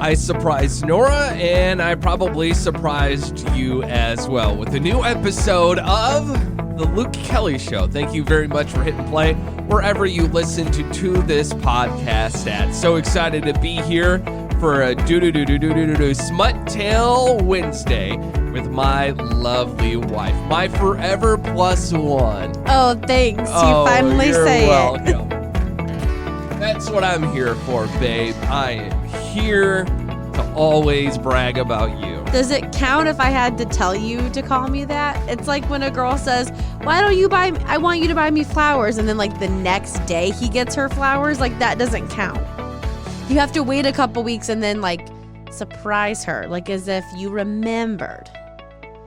I surprised Nora, and I probably surprised you as well with a new episode of The Luke Kelly Show. Thank you very much for hitting play wherever you listen to this podcast at. So excited to be here for a Smut Tale Wednesday with my lovely wife, my forever plus one. Oh, thanks. You finally say welcome. it. That's what I'm here for, babe. I am here to always brag about you. Does it count if I had to tell you to call me that? It's like when a girl says, why don't you buy me, I want you to buy me flowers. And then like the next day he gets her flowers. Like that doesn't count. You have to wait a couple weeks and then like surprise her. Like as if you remembered.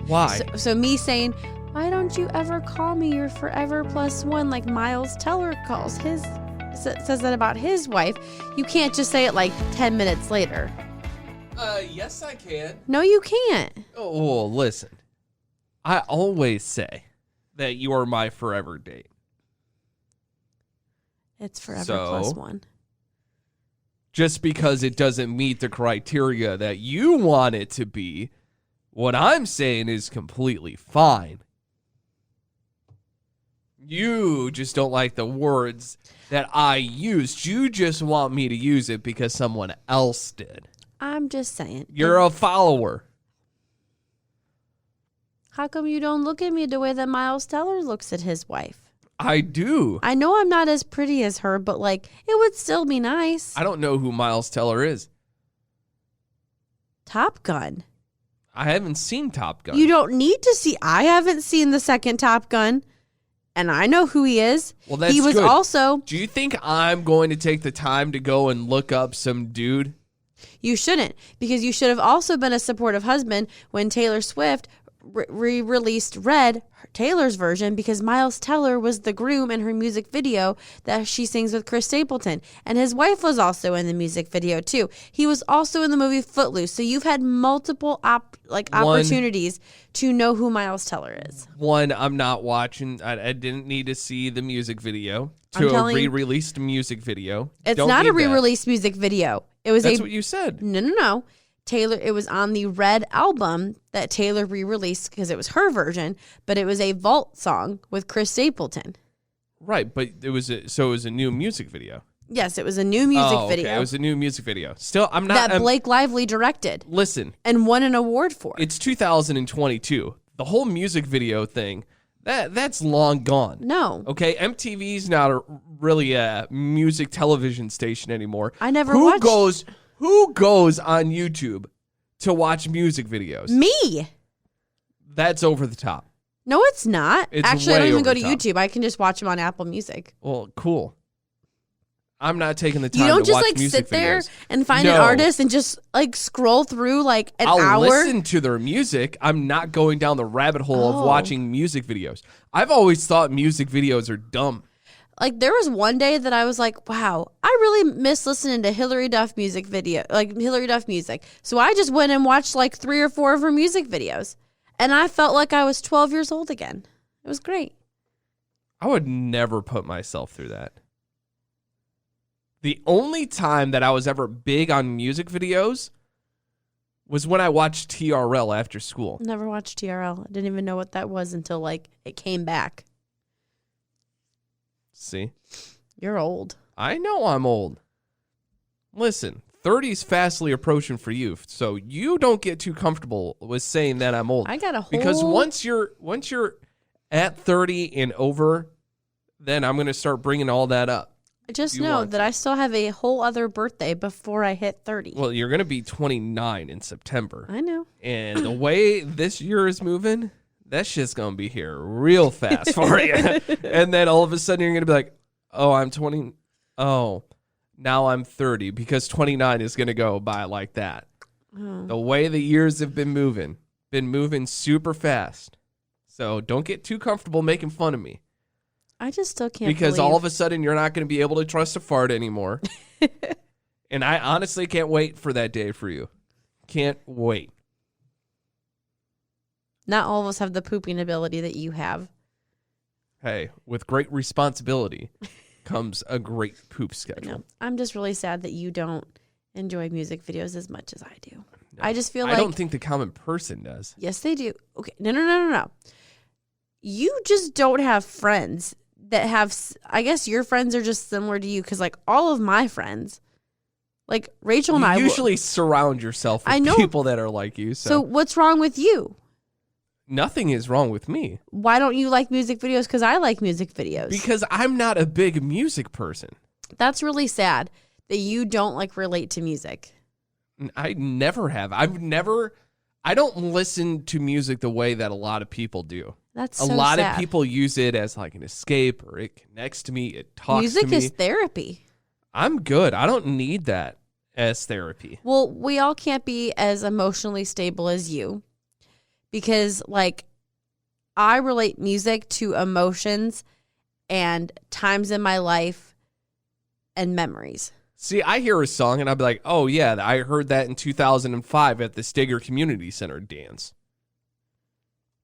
Why? So me saying, why don't you ever call me your forever plus one like Miles Teller says that about his wife. You can't just say it like 10 minutes later. Yes, I can. No, you can't. Oh, listen. I always say that you are my forever date. It's forever plus one. Just because it doesn't meet the criteria that you want it to be, what I'm saying is completely fine. You just don't like the words that I used. You just want me to use it because someone else did. I'm just saying. You're a follower. How come you don't look at me the way that Miles Teller looks at his wife? I do. I know I'm not as pretty as her, but like it would still be nice. I don't know who Miles Teller is. Top Gun. I haven't seen Top Gun. You don't need to see. I haven't seen the second Top Gun. And I know who he is. Well, that's he was good. Also. Do you think I'm going to take the time to go and look up some dude? You shouldn't, because you should have also been a supportive husband when Taylor Swift re-released Red, Taylor's version, because Miles Teller was the groom in her music video that she sings with Chris Stapleton. And his wife was also in the music video too. He was also in the movie Footloose. So you've had multiple opportunities to know who Miles Teller is. One, I'm not watching. I didn't need to see the music video to a re-released music video. It's not a re-released music video. That's what you said. No. Taylor, it was on the Red album that Taylor re-released because it was her version, but it was a vault song with Chris Stapleton. Right, but it was a new music video. Yes, it was a new music video. Okay. It was a new music video. Still, I'm not that Blake Lively directed. Listen, and won an award for. It's 2022. The whole music video thing, that's long gone. No. Okay, MTV's not really a music television station anymore. I never watched. Who goes on YouTube to watch music videos? Me. That's over the top. No, it's not. Actually, I don't even go to YouTube. I can just watch them on Apple Music. Well, cool. I'm not taking the time to watch music videos. You don't just sit there and find an artist and just like scroll through like an hour? I'll listen to their music. I'm not going down the rabbit hole of watching music videos. I've always thought music videos are dumb. Like there was one day that I was like, wow, I really miss listening to Hillary Duff music. So I just went and watched like 3 or 4 of her music videos. And I felt like I was 12 years old again. It was great. I would never put myself through that. The only time that I was ever big on music videos was when I watched TRL after school. Never watched TRL. I didn't even know what that was until like it came back. See? You're old. I know I'm old. Listen, 30's fastly approaching for you, so you don't get too comfortable with saying that I'm old. I got a whole... Because once you're at 30 and over, then I'm going to start bringing all that up. Just know that I still have a whole other birthday before I hit 30. Well, you're going to be 29 in September. I know. And the way this year is moving... that shit's going to be here real fast for you. And then all of a sudden you're going to be like, oh, I'm 20. Oh, now I'm 30 because 29 is going to go by like that. Oh. The way the years have been moving super fast. So don't get too comfortable making fun of me. I just still can't because all of a sudden you're not going to be able to trust a fart anymore. And I honestly can't wait for that day for you. Can't wait. Not all of us have the pooping ability that you have. Hey, with great responsibility comes a great poop schedule. No, I'm just really sad that you don't enjoy music videos as much as I do. No, I just feel like I don't think the common person does. yes, they do. Okay, no. You just don't have friends that have. I guess your friends are just similar to you because, like, all of my friends, like Rachel and You I, usually surround yourself with I know. people that are like you. So what's wrong with you? Nothing is wrong with me. Why don't you like music videos? Because I like music videos. Because I'm not a big music person. That's really sad that you don't like relate to music. I never have. I don't listen to music the way that a lot of people do. That's a so lot sad. of people use it as like an escape, or it connects to me. It talks Music to me. is therapy. I'm good. I don't need that as therapy. Well, we all can't be as emotionally stable as you because, like, I relate music to emotions and times in my life and memories. See, I hear a song and I'll be like, oh, yeah, I heard that in 2005 at the Steger Community Center dance.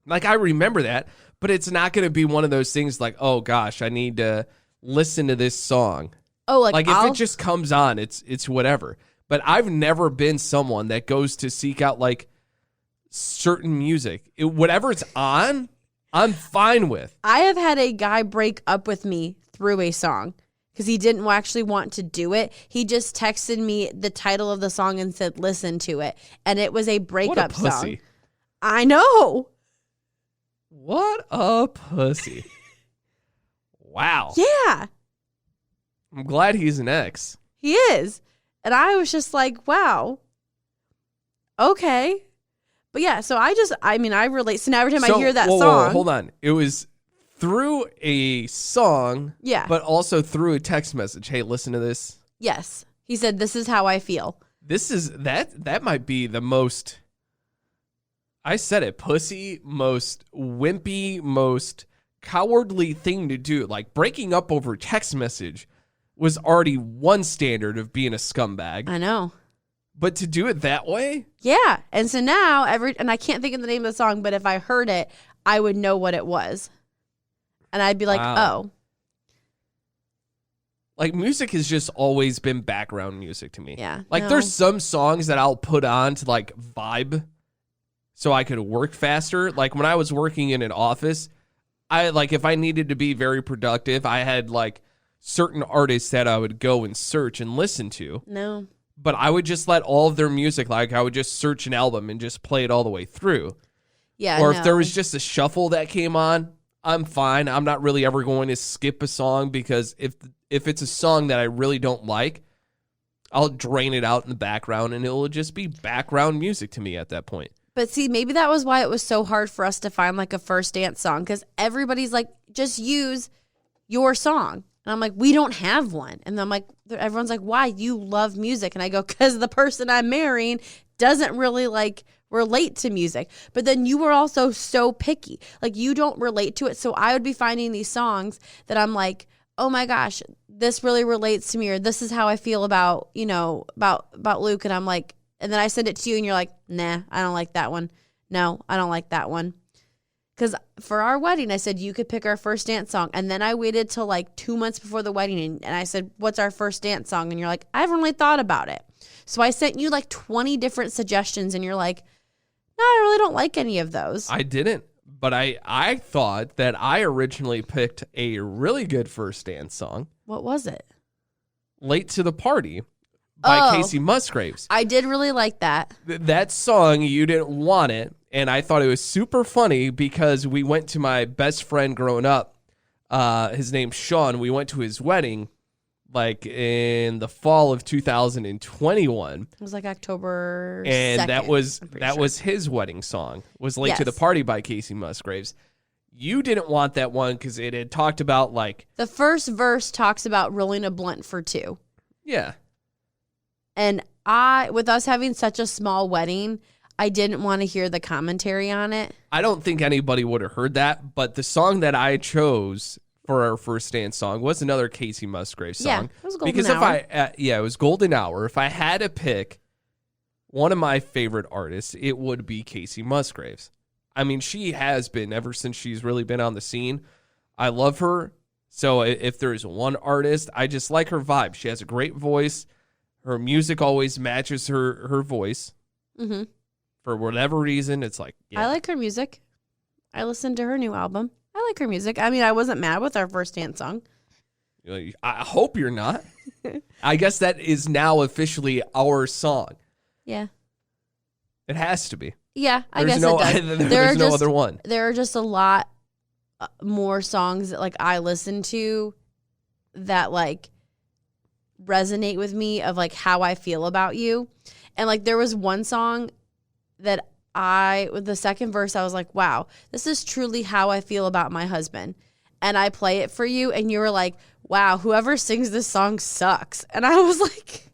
Like, I remember that, but it's not going to be one of those things like, oh, gosh, I need to listen to this song. Oh, Like if it just comes on, it's whatever. But I've never been someone that goes to seek out, like, certain music. Whatever it's on, I'm fine with. I have had a guy break up with me through a song. Because he didn't actually want to do it. He just texted me the title of the song and said, listen to it. And it was a breakup What a pussy. song. I know. What a pussy. Wow. Yeah, I'm glad he's an ex. he is. And I was just like, wow. Okay. But yeah, so I relate. So now every time I hear that song. Hold on. It was through a song, Yeah. but also through a text message. Hey, listen to this. Yes. He said, this is how I feel. This is that might be the most, I said it, pussy, most wimpy, most cowardly thing to do. Like, breaking up over text message was already one standard of being a scumbag. I know. But to do it that way? Yeah. And so now and I can't think of the name of the song, but if I heard it, I would know what it was. And I'd be like, Wow. oh. Like, music has just always been background music to me. Yeah. Like, no. there's some songs that I'll put on to, like, vibe so I could work faster. Like, when I was working in an office, if I needed to be very productive, I had, like, certain artists that I would go and search and listen to. No. But I would just let all of their music, like, I would just search an album and just play it all the way through. Yeah. Or if there was just a shuffle that came on, I'm fine. I'm not really ever going to skip a song because if it's a song that I really don't like, I'll drain it out in the background and it will just be background music to me at that point. But see, maybe that was why it was so hard for us to find like a first dance song because everybody's like, just use your song. And I'm like, we don't have one. And I'm like, everyone's like, why? You love music. And I go, because the person I'm marrying doesn't really like relate to music. But then you were also so picky. Like, you don't relate to it. So I would be finding these songs that I'm like, oh my gosh, this really relates to me, or this is how I feel about, about Luke. And I'm like, and then I send it to you and you're like, nah, I don't like that one. No, I don't like that one. Because for our wedding, I said, you could pick our first dance song. And then I waited till like 2 months before the wedding. And I said, what's our first dance song? And you're like, I haven't really thought about it. So I sent you like 20 different suggestions. And you're like, no, I really don't like any of those. I didn't. But I thought that I originally picked a really good first dance song. What was it? Late to the Party by Casey Musgraves. I did really like that. That song, you didn't want it. And I thought it was super funny because we went to my best friend growing up. His name's Sean. We went to his wedding like in the fall of 2021. It was like October 2nd, And that was his wedding song, was Late to the Party by Casey Musgraves. You didn't want that one because it had talked about like... The first verse talks about rolling a blunt for two. Yeah. And with us having such a small wedding, I didn't want to hear the commentary on it. I don't think anybody would have heard that, but the song that I chose for our first dance song was another Casey Musgraves song. Yeah, it was Golden Hour. It was Golden Hour. If I had to pick one of my favorite artists, it would be Casey Musgraves. I mean, she has been ever since she's really been on the scene. I love her. So if there's one artist, I just like her vibe. She has a great voice. Her music always matches her voice. Mm-hmm. For whatever reason, it's like, yeah. I like her music. I listened to her new album. I like her music. I mean, I wasn't mad with our first dance song. I hope you're not. I guess that is now officially our song. Yeah. It has to be. Yeah, I There's guess no, it does. there's no other one. There are just a lot more songs that like I listen to that like resonate with me of like how I feel about you. And like there was one song that with the second verse, I was like, wow, this is truly how I feel about my husband. And I play it for you and you were like, wow, whoever sings this song sucks. And I was like,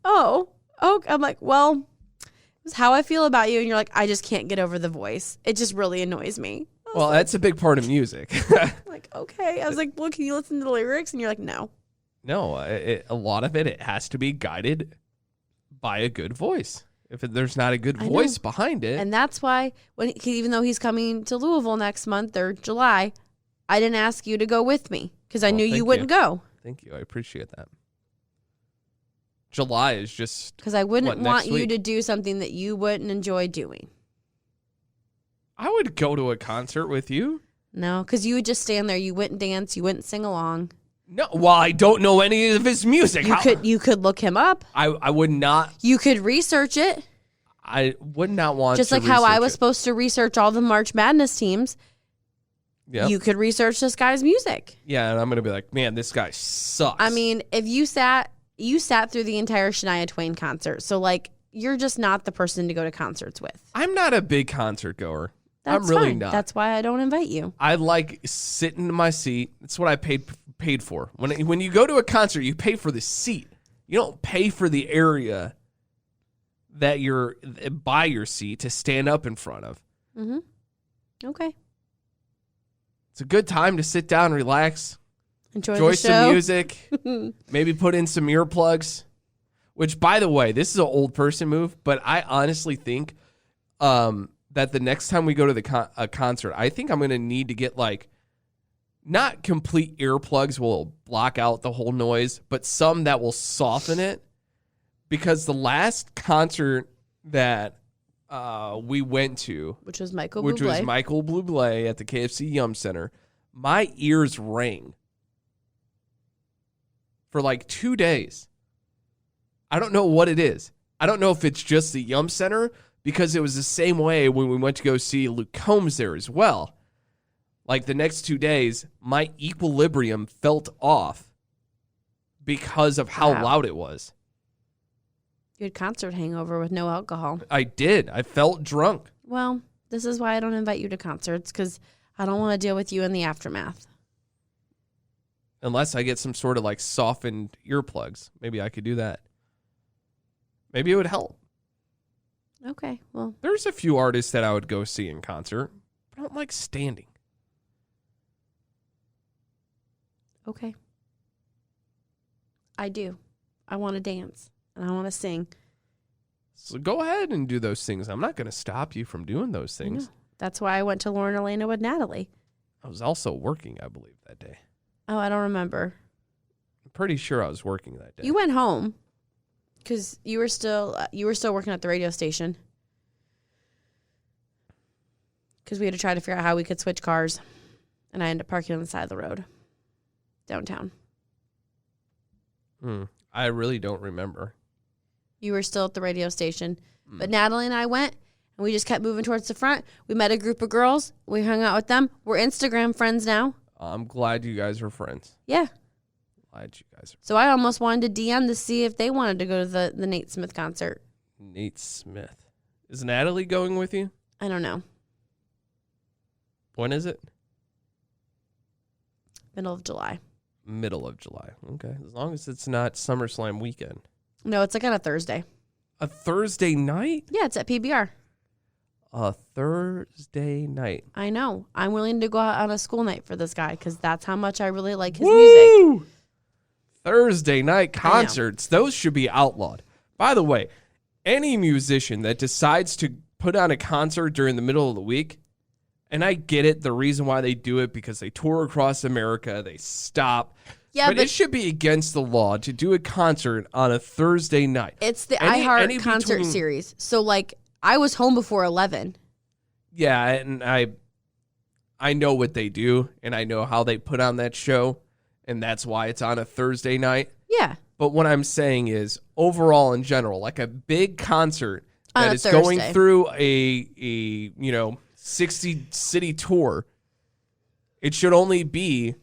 oh, I'm like, well, it's how I feel about you. And you're like, I just can't get over the voice. It just really annoys me. Well, that's a big part of music. Like, okay. I was like, well, can you listen to the lyrics? And you're like, no. No, a lot of it has to be guided by a good voice. If there's not a good voice behind it. And that's why, even though he's coming to Louisville next month or July, I didn't ask you to go with me because I knew you wouldn't go. Thank you. I appreciate that. July is just because I wouldn't want you to do something that you wouldn't enjoy doing. I would go to a concert with you. No, because you would just stand there. You wouldn't dance. You wouldn't sing along. No, well, I don't know any of his music. You could look him up. I would not. You could research it. I would not want just to like how I was it. supposed to research all the March Madness teams. Yeah, you could research this guy's music. Yeah, and I'm gonna be like, man, this guy sucks. I mean, if you sat through the entire Shania Twain concert, so like you're just not the person to go to concerts with. I'm not a big concert goer. That's I'm really fine. not. That's why I don't invite you. I like sitting in my seat. That's what I paid for. When you go to a concert, you pay for the seat. You don't pay for the area that you're by your seat to stand up in front of. Mm-hmm. Okay. It's a good time to sit down, relax, enjoy some music, maybe put in some earplugs. Which, by the way, this is an old person move, but I honestly think that the next time we go to a concert, I think I'm going to need to get like not complete earplugs will block out the whole noise, but some that will soften it. Because the last concert that we went to, which was Michael Bublé at the KFC Yum Center, my ears rang for like 2 days. I don't know what it is. I don't know if it's just the Yum Center, because it was the same way when we went to go see Luke Combs there as well. Like the next 2 days, my equilibrium felt off because of how loud it was. You had concert hangover with no alcohol. I did. I felt drunk. Well, this is why I don't invite you to concerts, because I don't want to deal with you in the aftermath. Unless I get some sort of like softened earplugs. Maybe I could do that. Maybe it would help. Okay, well. There's a few artists that I would go see in concert, but I don't like standing. Okay. I do. I want to dance. And I want to sing. So go ahead and do those things. I'm not going to stop you from doing those things. That's why I went to Lauren Elena with Natalie. I was also working, I believe, that day. Oh, I don't remember. I'm pretty sure I was working that day. You went home because you were still working at the radio station. Because we had to try to figure out how we could switch cars. And I ended up parking on the side of the road. Downtown. I really don't remember. You were still at the radio station. But Natalie and I went, and we just kept moving towards the front. We met a group of girls. We hung out with them. We're Instagram friends now. I'm glad you guys are friends. Yeah. Glad you guys are. So I almost wanted to DM to see if they wanted to go to the Nate Smith concert. Nate Smith. Is Natalie going with you? I don't know. When is it? Middle of July. Middle of July. Okay. As long as it's not SummerSlam weekend. No, it's like on a Thursday. A Thursday night? Yeah, it's at PBR. A Thursday night. I know. I'm willing to go out on a school night for this guy because that's how much I really like his music. Thursday night concerts. Those should be outlawed. By the way, any musician that decides to put on a concert during the middle of the week, and I get it, the reason why they do it, because they tour across America, they stop, Yeah, but it should be against the law to do a concert on a Thursday night. It's the iHeart concert series. So, like, I was home before 11. Yeah, and I know what they do, and I know how they put on that show, and that's why it's on a Thursday night. Yeah. But what I'm saying is, overall, in general, like a big concert that is Thursday. going through a 60-city tour, it should only be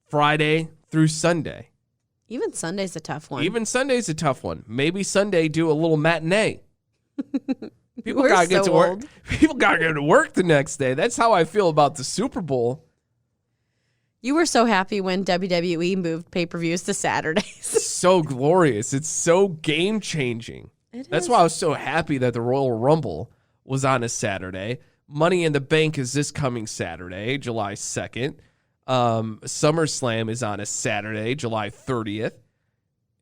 Friday through Sunday. Even Sunday's a tough one. Even Sunday's a tough one. Maybe Sunday do a little matinee. People We're gotta get so to work. old. People gotta go to work the next day. That's how I feel about the Super Bowl. You were so happy when WWE moved pay-per-views to Saturdays. So glorious. It's so game changing. That's why I was so happy that the Royal Rumble was on a Saturday. Money in the Bank is this coming Saturday, July 2nd. SummerSlam is on a Saturday, July 30th.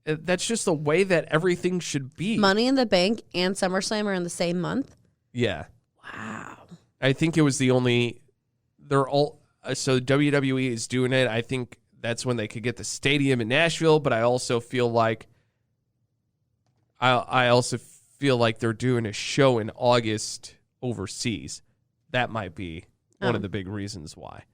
That's just the way that everything should be. Money in the Bank and SummerSlam are in the same month? Yeah. Wow. I think it was the only... They're all... So WWE is doing it. I think that's when they could get the stadium in Nashville, but I also feel like... I also feel like they're doing a show in August overseas. That might be one of the big reasons why.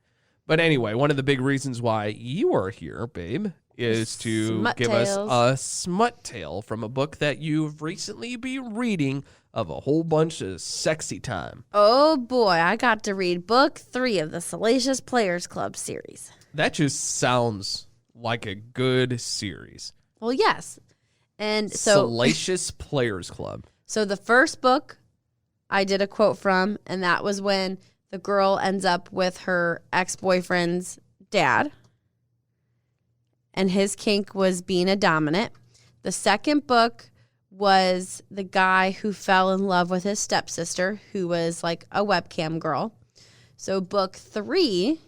But anyway, one of the big reasons why you are here, babe, is to give us a smut tale from a book that you've recently been reading of a whole bunch of sexy time. Oh, boy. I got to read book 3 of the Salacious Players Club series. That just sounds like a good series. Well, yes. And so Salacious Players Club. So the first book I did a quote from, and that was when the girl ends up with her ex-boyfriend's dad, and his kink was being a dominant. The second book was the guy who fell in love with his stepsister, who was like a webcam girl. So book 3,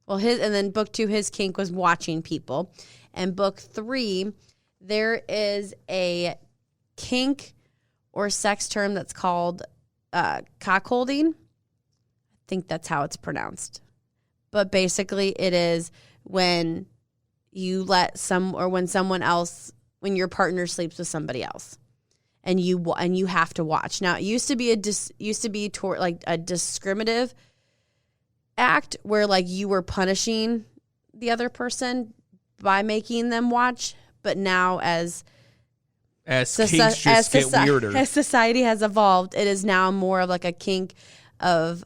and then book 2, his kink was watching people. And book 3, there is a kink or sex term that's called cockholding. I think that's how it's pronounced. But basically it is when you when your partner sleeps with somebody else and you have to watch. Now, it used to be like a discriminative act where like you were punishing the other person by making them watch, but now as kinks just get weirder. As society has evolved, it is now more of like a kink of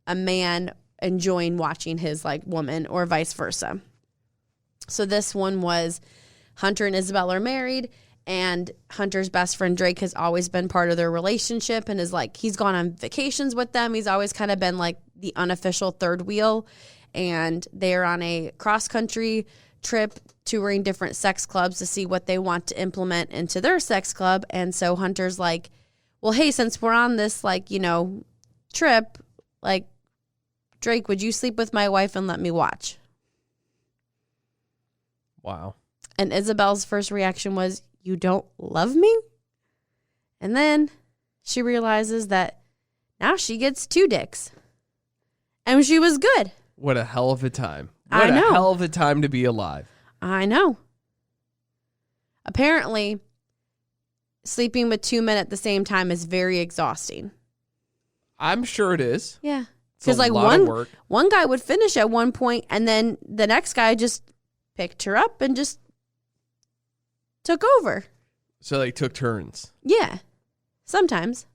a man enjoying watching his like woman or vice versa. So this one was Hunter and Isabel are married, and Hunter's best friend Drake has always been part of their relationship and is like, he's gone on vacations with them. He's always kind of been like the unofficial third wheel, and they're on a cross-country trip touring different sex clubs to see what they want to implement into their sex club. And so Hunter's like, well, hey, since we're on this like, trip, like, Drake, would you sleep with my wife and let me watch? Wow. And Isabel's first reaction was, you don't love me? And then she realizes that now she gets 2 dicks. And she was good. What a hell of a time. I know. What a hell of a time to be alive. I know. Apparently, sleeping with 2 men at the same time is very exhausting. I'm sure it is. Yeah. Because like one guy would finish at one point, and then the next guy just picked her up and just took over. So they took turns. Yeah. Sometimes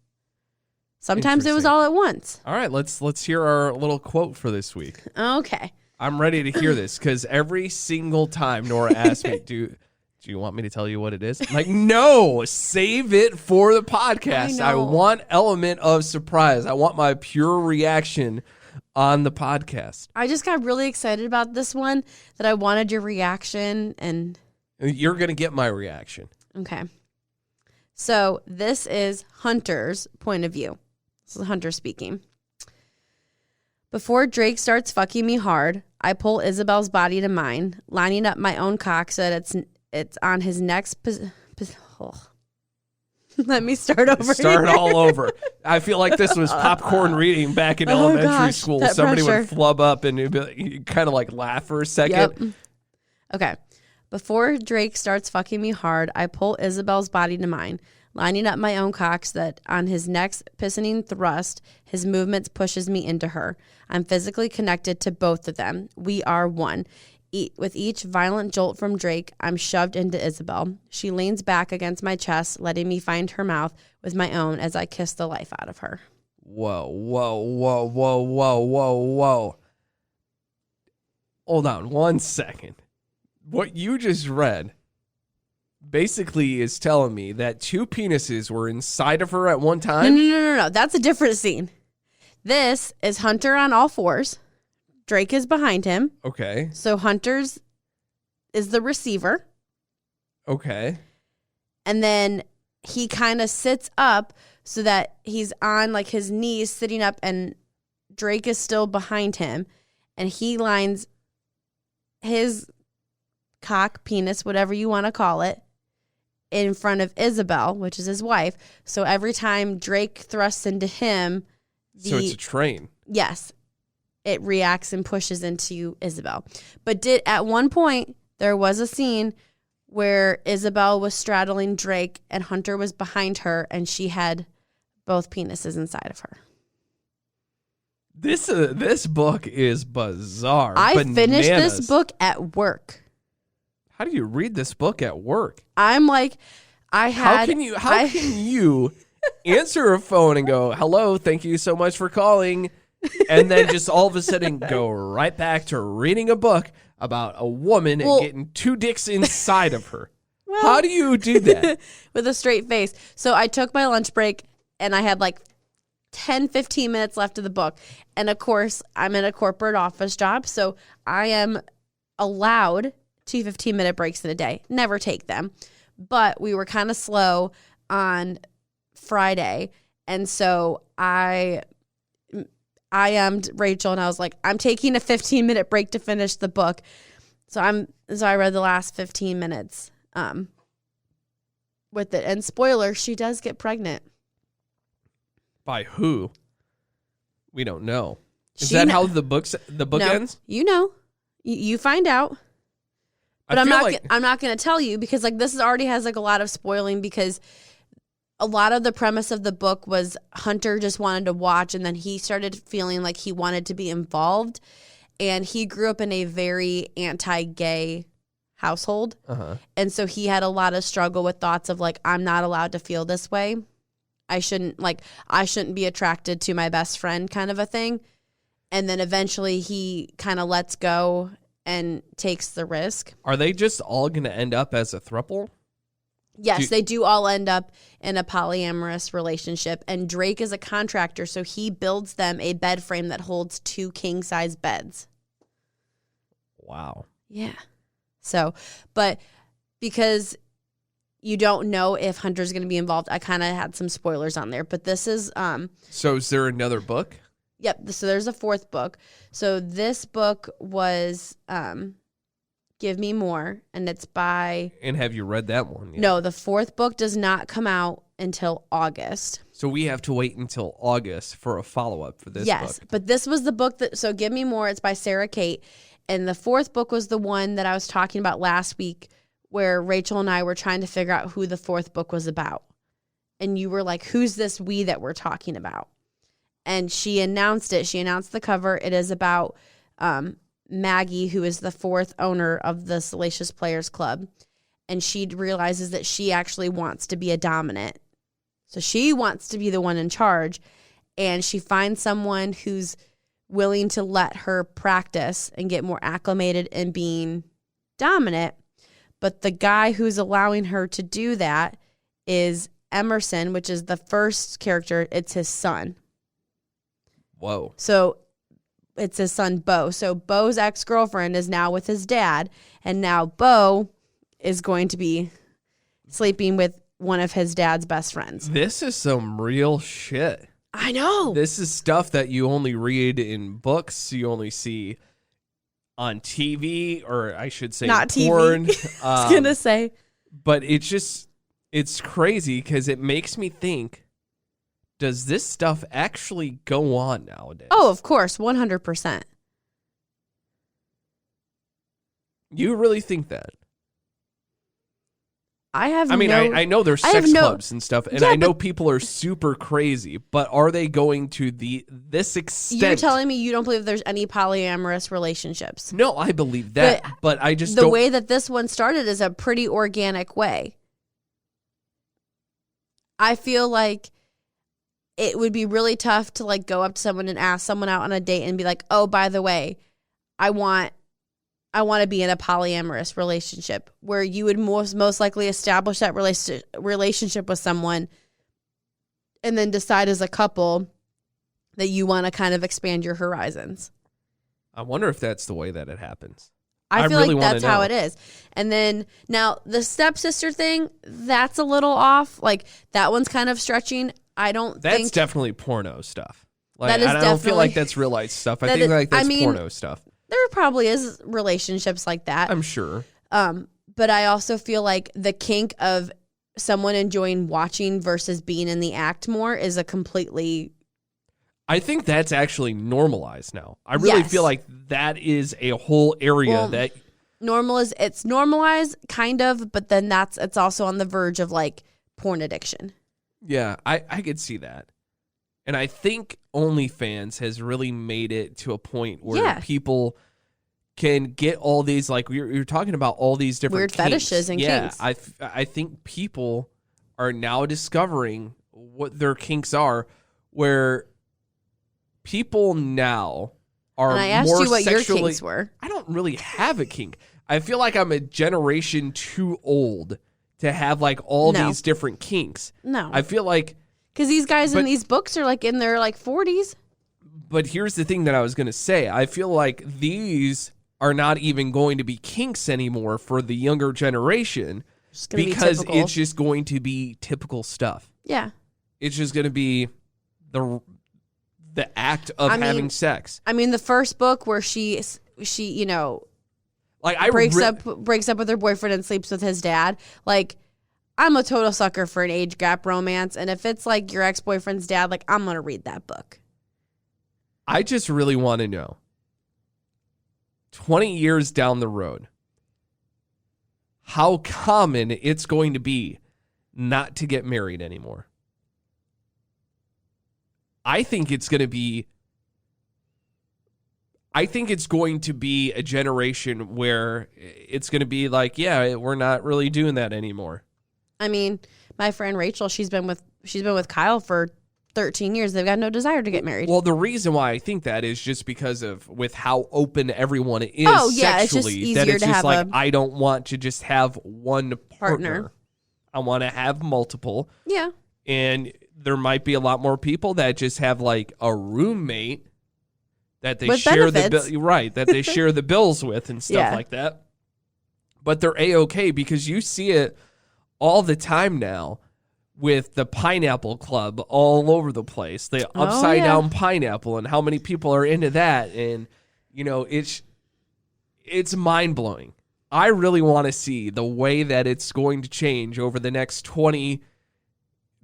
it was all at once. All right, let's hear our little quote for this week. Okay. I'm ready to hear this because every single time Nora asks me, do you want me to tell you what it is? I'm like, no, save it for the podcast. I want element of surprise. I want my pure reaction on the podcast. I just got really excited about this one that I wanted your reaction, and you're going to get my reaction. Okay. So this is Hunter's point of view. This is Hunter speaking. Before Drake starts fucking me hard, I pull Isabel's body to mine, lining up my own cock so that it's on his next Let me start over. Start all over. I feel like this was popcorn reading back in elementary school. Somebody would flub up and you'd kind of like laugh for a second. Yep. Okay. Before Drake starts fucking me hard, I pull Isabel's body to mine, lining up my own cock so that on his next pissoning thrust, his movements pushes me into her. I'm physically connected to both of them. We are one. With each violent jolt from Drake, I'm shoved into Isabel. She leans back against my chest, letting me find her mouth with my own as I kiss the life out of her. Whoa, whoa, whoa, whoa, whoa, whoa, whoa. Hold on 1 second. What you just read basically is telling me that 2 penises were inside of her at one time? No. That's a different scene. This is Hunter on all fours. Drake is behind him. Okay. So Hunter's is the receiver. Okay. And then he kind of sits up so that he's on like his knees sitting up and Drake is still behind him. And he lines his cock, penis, whatever you want to call it, in front of Isabel, which is his wife. So every time Drake thrusts into him, So it's a train. Yes. It reacts and pushes into Isabel. But at one point, there was a scene where Isabel was straddling Drake and Hunter was behind her and she had both penises inside of her. This book is bizarre. I finished this book at work. How do you read this book at work? I'm like, How can you answer a phone and go, hello, thank you so much for calling, and then just all of a sudden go right back to reading a book about a woman and getting 2 dicks inside of her? Well, how do you do that? With a straight face. So I took my lunch break and I had like 10, 15 minutes left of the book. And of course, I'm in a corporate office job, so I am allowed 2 15-minute breaks in a day. Never take them. But we were kind of slow on Friday. And so I ammed Rachel and I was like, I'm taking a 15-minute break to finish the book. So I read the last 15 minutes with it. And spoiler, she does get pregnant. By who? We don't know. Is that how the book ends? You know. You find out. But I'm not going to tell you because like this already has like a lot of spoiling because a lot of the premise of the book was Hunter just wanted to watch and then he started feeling like he wanted to be involved, and he grew up in a very anti-gay household. Uh-huh. And so he had a lot of struggle with thoughts of like, I'm not allowed to feel this way. I shouldn't be attracted to my best friend kind of a thing. And then eventually he kind of lets go and takes the risk. Are they just all going to end up as a throuple? Yes, they do all end up in a polyamorous relationship. And Drake is a contractor, so he builds them a bed frame that holds 2 king-size beds. Wow. Yeah. So, but because you don't know if Hunter's going to be involved, I kind of had some spoilers on there. But this is... So is there another book? Yep. So there's a 4th book. So this book was Give Me More, and it's by... And have you read that one yet? No, the 4th book does not come out until August. So we have to wait until August for a follow-up for this book. Yes, but this was the book that... So Give Me More, it's by Sarah Kate, and the 4th book was the one that I was talking about last week where Rachel and I were trying to figure out who the 4th book was about. And you were like, who's this we that we're talking about? And she announced it. She announced the cover. It is about Maggie, who is the 4th owner of the Salacious Players Club. And she realizes that she actually wants to be a dominant. So she wants to be the one in charge. And she finds someone who's willing to let her practice and get more acclimated in being dominant. But the guy who's allowing her to do that is Emerson, which is the first character. It's his son. Whoa. So it's his son, Bo. So Bo's ex-girlfriend is now with his dad, and now Bo is going to be sleeping with one of his dad's best friends. This is some real shit. I know. This is stuff that you only read in books. You only see on TV, or I should say not porn. TV. I was going to say. But it's crazy because it makes me think, does this stuff actually go on nowadays? Oh, of course, 100%. You really think that? I know there's sex clubs and stuff, and I know people are super crazy, but are they going to this extent? You're telling me you don't believe there's any polyamorous relationships? No, I believe that, but I just the way that this one started is a pretty organic way. I feel like it would be really tough to like go up to someone and ask someone out on a date and be like, "Oh, by the way, I want to be in a polyamorous relationship," where you would most likely establish that relationship with someone and then decide as a couple that you want to kind of expand your horizons. I wonder if that's the way that it happens. I feel really like that's how it is. And then now the stepsister thing, that's a little off. Like that one's kind of stretching. That's definitely porno stuff. Like that is I don't feel like that's real life stuff. I think that's porno stuff. There probably is relationships like that. I'm sure. But I also feel like the kink of someone enjoying watching versus being in the act more is a completely... I think that's actually normalized now. I really feel like that is a whole area that... It's normalized, kind of, but then it's also on the verge of like porn addiction. Yeah, I could see that. And I think OnlyFans has really made it to a point where people can get all these, like you're talking about all these different weird kinks. fetishes and kinks. I think people are now discovering what their kinks are, where people now are and I asked more you what sexually, your kinks were. I don't really have a kink. I feel like I'm a generation too old to have like all these different kinks. No. I feel like... Because these guys in these books are like in their like 40s. But here's the thing that I was going to say. I feel like these are not even going to be kinks anymore for the younger generation because it's just going to be typical stuff. Yeah. It's just going to be the act of having sex. I mean, the first book where she you know, like breaks up with her boyfriend and sleeps with his dad. Like, I'm a total sucker for an age gap romance, and if it's like your ex-boyfriend's dad, like I'm gonna read that book. I just really want to know, 20 years down the road, how common it's going to be not to get married anymore. I think it's going to be a generation where it's going to be like, yeah, we're not really doing that anymore. I mean, my friend Rachel, she's been with Kyle for 13 years. They've got no desire to get married. Well, the reason why I think that is just because of with how open everyone is sexually. It's just easier that it's to just have like I don't want to just have one partner. I want to have multiple. Yeah. And there might be a lot more people that just have like a roommate that they with share benefits. that they share the bills with and stuff like that. But they're A-okay because you see it all the time now with the pineapple club all over the place. The upside down pineapple and how many people are into that. And, you know, it's mind blowing. I really want to see the way that it's going to change over the next 20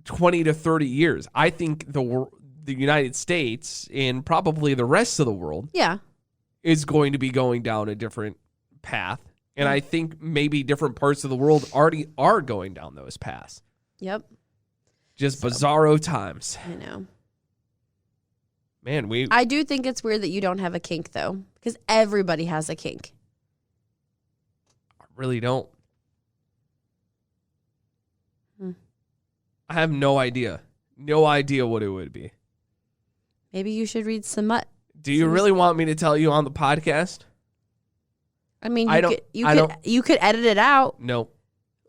to 30 years. I think the United States and probably the rest of the world is going to be going down a different path. And I think maybe different parts of the world already are going down those paths. Yep. Just bizarro times. I know. Man, I do think it's weird that you don't have a kink, though, because everybody has a kink. I really don't. I have no idea. No idea what it would be. Maybe you should read Smut. Do you really want me to tell you on the podcast? I mean, you could edit it out. No,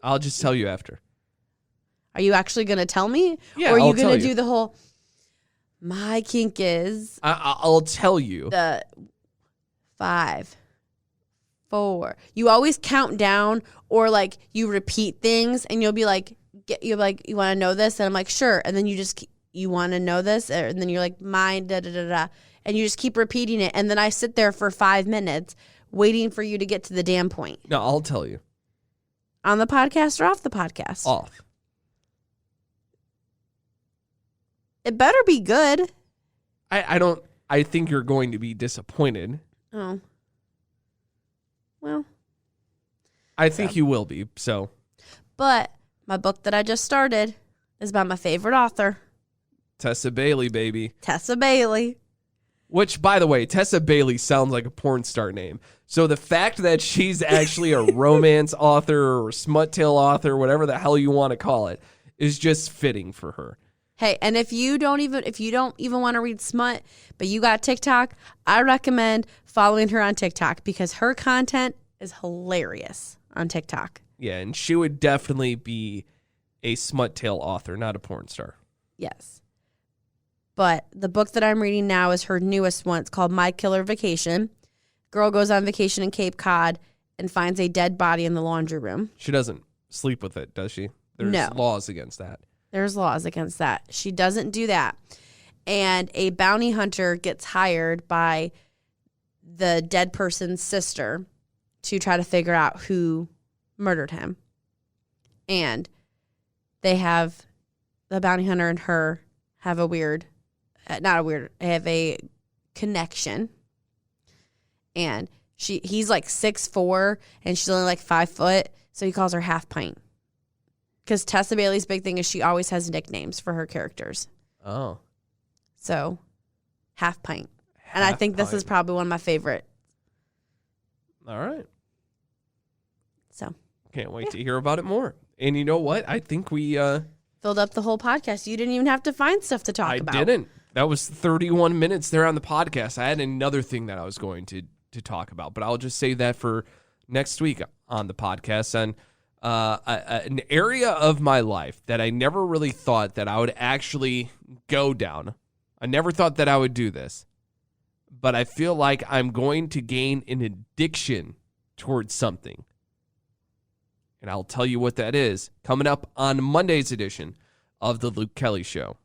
I'll just tell you after. Are you actually going to tell me? Yeah, or are I'll you going tell to you. do the whole, my kink is... I'll tell you. The 5, 4. You always count down or like you repeat things and you'll be like, you want to know this? And I'm like, sure. And then you want to know this? And then you're like, mine, da, da, da, da. And you just keep repeating it. And then I sit there for 5 minutes waiting for you to get to the damn point. No, I'll tell you. On the podcast or off the podcast? Off. It better be good. I think you're going to be disappointed. Oh. Well. I think you will be. So, but my book that I just started is by my favorite author, Tessa Bailey, baby. Tessa Bailey. Which, by the way, Tessa Bailey sounds like a porn star name. So the fact that she's actually a romance author or smut tale author, whatever the hell you want to call it, is just fitting for her. Hey, and if you don't even want to read smut, but you got TikTok, I recommend following her on TikTok because her content is hilarious on TikTok. Yeah, and she would definitely be a smut tale author, not a porn star. Yes. But the book that I'm reading now is her newest one. It's called My Killer Vacation. Girl goes on vacation in Cape Cod and finds a dead body in the laundry room. She doesn't sleep with it, does she? There's No. laws against that. There's laws against that. She doesn't do that. And a bounty hunter gets hired by the dead person's sister to try to figure out who murdered him. And they have, the bounty hunter and her have a have a connection. And he's like 6'4" and she's only like 5 foot. So he calls her Half Pint. Because Tessa Bailey's big thing is she always has nicknames for her characters. Oh. So, Half Pint. And I think this is probably one of my favorite. All right. So. Can't wait to hear about it more. And you know what? I think we... filled up the whole podcast. You didn't even have to find stuff to talk about. I didn't. That was 31 minutes there on the podcast. I had another thing that I was going to talk about, but I'll just save that for next week on the podcast. And an area of my life that I never really thought that I would actually go down. I never thought that I would do this, but I feel like I'm going to gain an addiction towards something. And I'll tell you what that is coming up on Monday's edition of The Luke Kelly Show.